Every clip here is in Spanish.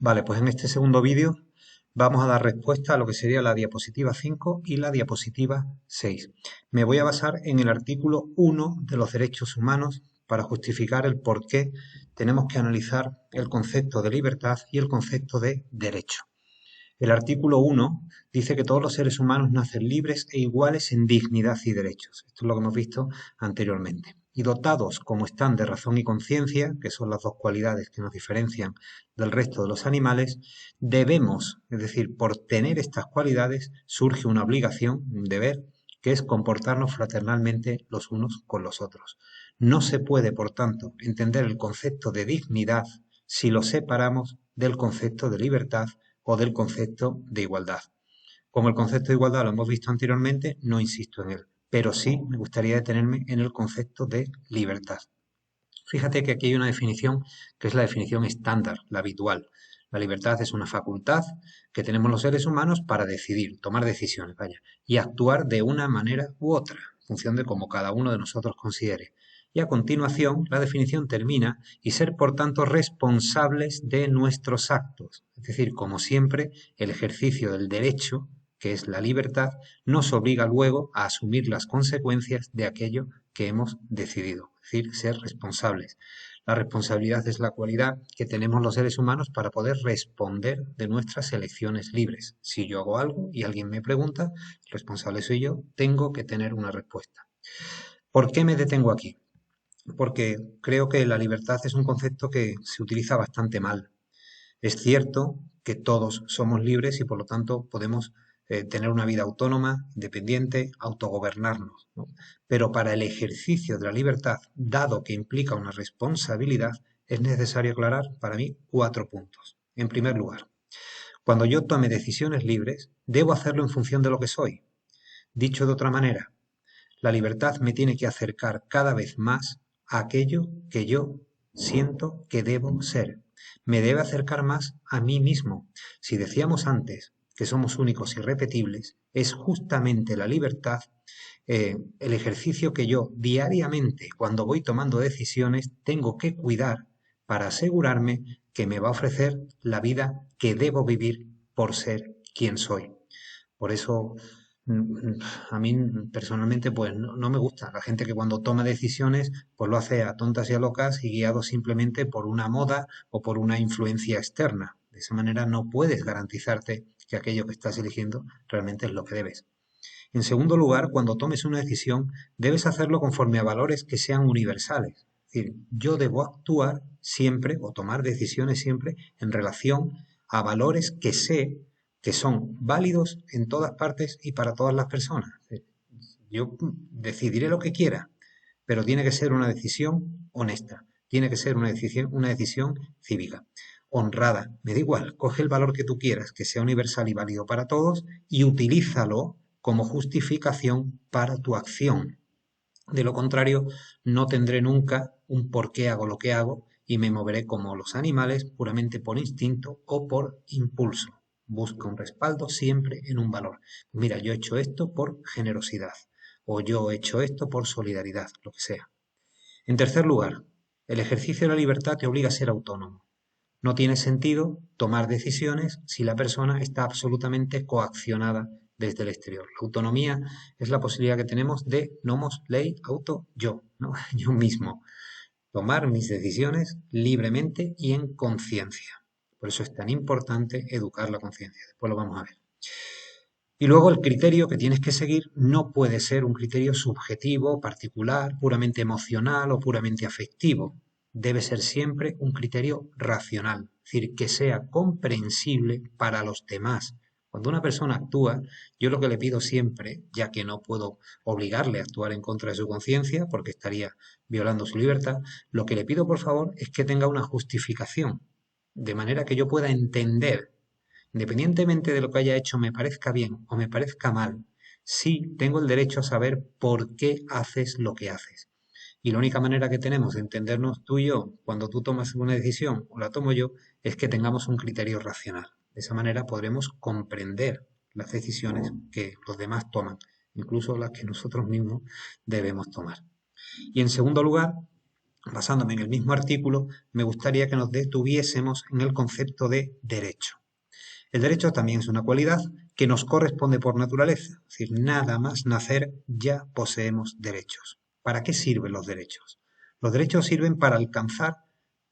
Vale, pues en este segundo vídeo vamos a dar respuesta a lo que sería la diapositiva 5 y la diapositiva 6. Me voy a basar en el artículo 1 de los derechos humanos para justificar el por qué tenemos que analizar el concepto de libertad y el concepto de derecho. El artículo 1 dice que todos los seres humanos nacen libres e iguales en dignidad y derechos. Esto es lo que hemos visto anteriormente. Y dotados como están de razón y conciencia, que son las dos cualidades que nos diferencian del resto de los animales, debemos, es decir, por tener estas cualidades surge una obligación, un deber, que es comportarnos fraternalmente los unos con los otros. No se puede, por tanto, entender el concepto de dignidad si lo separamos del concepto de libertad o del concepto de igualdad. Como el concepto de igualdad lo hemos visto anteriormente, no insisto en él, pero sí me gustaría detenerme en el concepto de libertad. Fíjate que aquí hay una definición que es la definición estándar, la habitual. La libertad es una facultad que tenemos los seres humanos para decidir, tomar decisiones, vaya, y actuar de una manera u otra, en función de cómo cada uno de nosotros considere. Y a continuación, la definición termina y ser, por tanto, responsables de nuestros actos. Es decir, como siempre, el ejercicio del derecho, que es la libertad, nos obliga luego a asumir las consecuencias de aquello que hemos decidido, es decir, ser responsables. La responsabilidad es la cualidad que tenemos los seres humanos para poder responder de nuestras elecciones libres. Si yo hago algo y alguien me pregunta, el responsable soy yo, tengo que tener una respuesta. ¿Por qué me detengo aquí? Porque creo que la libertad es un concepto que se utiliza bastante mal. Es cierto que todos somos libres y por lo tanto podemos tener una vida autónoma, independiente, autogobernarnos, ¿no? Pero para el ejercicio de la libertad, dado que implica una responsabilidad, es necesario aclarar para mí 4 puntos. En primer lugar, cuando yo tome decisiones libres, debo hacerlo en función de lo que soy. Dicho de otra manera, la libertad me tiene que acercar cada vez más a aquello que yo siento que debo ser. Me debe acercar más a mí mismo. Si decíamos antes que somos únicos y repetibles, es justamente la libertad, el ejercicio que yo diariamente, cuando voy tomando decisiones, tengo que cuidar para asegurarme que me va a ofrecer la vida que debo vivir por ser quien soy. Por eso, a mí personalmente, pues no me gusta la gente que cuando toma decisiones, pues lo hace a tontas y a locas y guiado simplemente por una moda o por una influencia externa. De esa manera no puedes garantizarte que aquello que estás eligiendo realmente es lo que debes. En segundo lugar, cuando tomes una decisión, debes hacerlo conforme a valores que sean universales. Es decir, yo debo actuar siempre o tomar decisiones siempre en relación a valores que sé que son válidos en todas partes y para todas las personas. Yo decidiré lo que quiera, pero tiene que ser una decisión honesta, tiene que ser una decisión cívica, honrada. Me da igual, coge el valor que tú quieras, que sea universal y válido para todos, y utilízalo como justificación para tu acción. De lo contrario, no tendré nunca un por qué hago lo que hago y me moveré como los animales puramente por instinto o por impulso. Busca un respaldo siempre en un valor. Mira, yo he hecho esto por generosidad o yo he hecho esto por solidaridad, lo que sea. En tercer lugar, el ejercicio de la libertad te obliga a ser autónomo. No tiene sentido tomar decisiones si la persona está absolutamente coaccionada desde el exterior. La autonomía es la posibilidad que tenemos de nomos, ley, auto, yo, ¿no? Yo mismo. Tomar mis decisiones libremente y en conciencia. Por eso es tan importante educar la conciencia. Después lo vamos a ver. Y luego el criterio que tienes que seguir no puede ser un criterio subjetivo, particular, puramente emocional o puramente afectivo. Debe ser siempre un criterio racional, es decir, que sea comprensible para los demás. Cuando una persona actúa, yo lo que le pido siempre, ya que no puedo obligarle a actuar en contra de su conciencia, porque estaría violando su libertad, lo que le pido por favor es que tenga una justificación, de manera que yo pueda entender independientemente de lo que haya hecho me parezca bien o me parezca mal, sí tengo el derecho a saber por qué haces lo que haces. Y la única manera que tenemos de entendernos tú y yo cuando tú tomas una decisión o la tomo yo es que tengamos un criterio racional. De esa manera podremos comprender las decisiones que los demás toman, incluso las que nosotros mismos debemos tomar. Y en segundo lugar, basándome en el mismo artículo, me gustaría que nos detuviésemos en el concepto de derecho. El derecho también es una cualidad que nos corresponde por naturaleza, es decir, nada más nacer ya poseemos derechos. ¿Para qué sirven los derechos? Los derechos sirven para alcanzar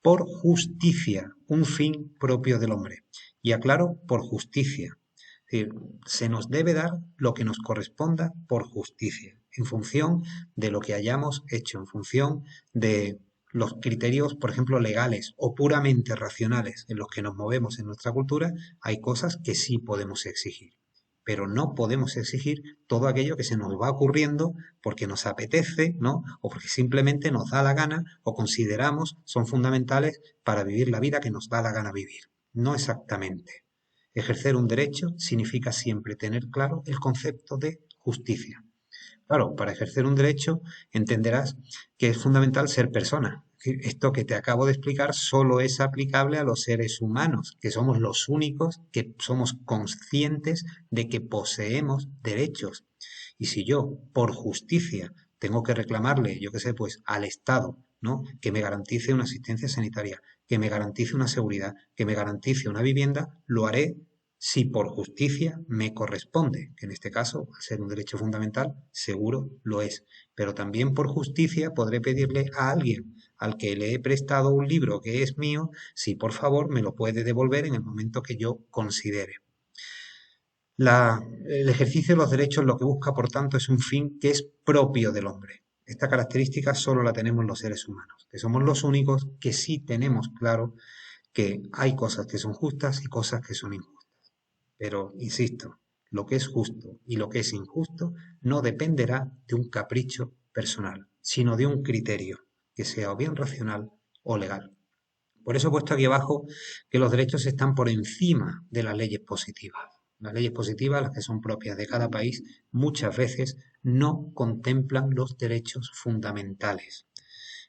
por justicia un fin propio del hombre. Y aclaro, por justicia. Es decir, se nos debe dar lo que nos corresponda por justicia, en función de lo que hayamos hecho, en función de los criterios, por ejemplo, legales o puramente racionales en los que nos movemos en nuestra cultura. Hay cosas que sí podemos exigir, pero no podemos exigir todo aquello que se nos va ocurriendo porque nos apetece, ¿no? O porque simplemente nos da la gana o consideramos son fundamentales para vivir la vida que nos da la gana vivir. No exactamente. Ejercer un derecho significa siempre tener claro el concepto de justicia. Claro, para ejercer un derecho entenderás que es fundamental ser persona. Esto que te acabo de explicar solo es aplicable a los seres humanos, que somos los únicos que somos conscientes de que poseemos derechos. Y si yo, por justicia, tengo que reclamarle, yo qué sé, pues al Estado, ¿no? Que me garantice una asistencia sanitaria, que me garantice una seguridad, que me garantice una vivienda, lo haré si por justicia me corresponde, que en este caso, al ser un derecho fundamental, seguro lo es. Pero también por justicia podré pedirle a alguien al que le he prestado un libro que es mío, si por favor me lo puede devolver en el momento que yo considere. El ejercicio de los derechos lo que busca, por tanto, es un fin que es propio del hombre. Esta característica solo la tenemos los seres humanos, que somos los únicos que sí tenemos claro que hay cosas que son justas y cosas que son injustas. Pero, insisto, lo que es justo y lo que es injusto no dependerá de un capricho personal, sino de un criterio, que sea o bien racional o legal. Por eso he puesto aquí abajo que los derechos están por encima de las leyes positivas. Las leyes positivas, las que son propias de cada país, muchas veces no contemplan los derechos fundamentales.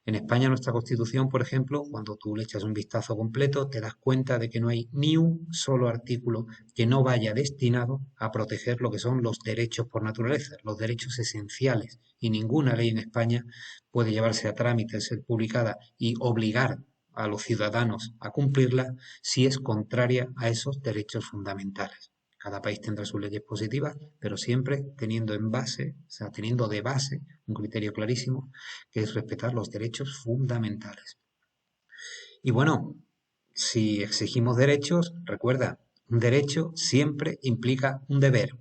En España, nuestra Constitución, por ejemplo, cuando tú le echas un vistazo completo, te das cuenta de que no hay ni un solo artículo que no vaya destinado a proteger lo que son los derechos por naturaleza, los derechos esenciales. Y ninguna ley en España puede llevarse a trámite, ser publicada y obligar a los ciudadanos a cumplirla si es contraria a esos derechos fundamentales. Cada país tendrá sus leyes positivas, pero siempre teniendo en base, o sea, teniendo de base un criterio clarísimo, que es respetar los derechos fundamentales. Y bueno, si exigimos derechos, recuerda, un derecho siempre implica un deber.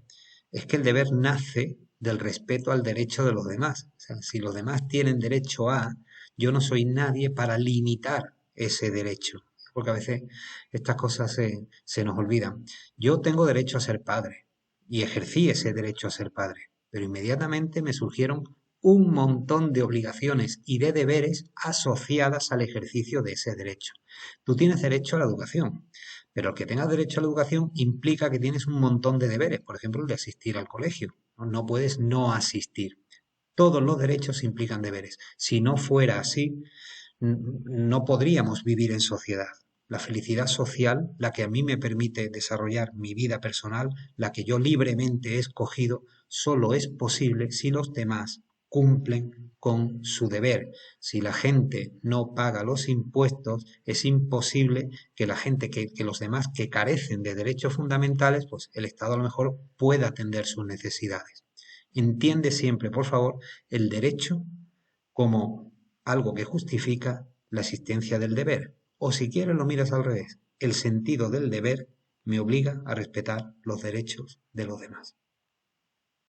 Es que el deber nace del respeto al derecho de los demás. O sea, si los demás tienen derecho a, yo no soy nadie para limitar ese derecho. Porque a veces estas cosas se nos olvidan. Yo tengo derecho a ser padre y ejercí ese derecho a ser padre, pero inmediatamente me surgieron un montón de obligaciones y de deberes asociadas al ejercicio de ese derecho. Tú tienes derecho a la educación, pero el que tengas derecho a la educación implica que tienes un montón de deberes, por ejemplo, el de asistir al colegio. No puedes no asistir. Todos los derechos implican deberes. Si no fuera así, no podríamos vivir en sociedad. La felicidad social, la que a mí me permite desarrollar mi vida personal, la que yo libremente he escogido, solo es posible si los demás cumplen con su deber. Si la gente no paga los impuestos, es imposible que la gente, que los demás que carecen de derechos fundamentales, pues el Estado a lo mejor pueda atender sus necesidades. Entiende siempre, por favor, el derecho como algo que justifica la existencia del deber. O si quieres lo miras al revés. El sentido del deber me obliga a respetar los derechos de los demás.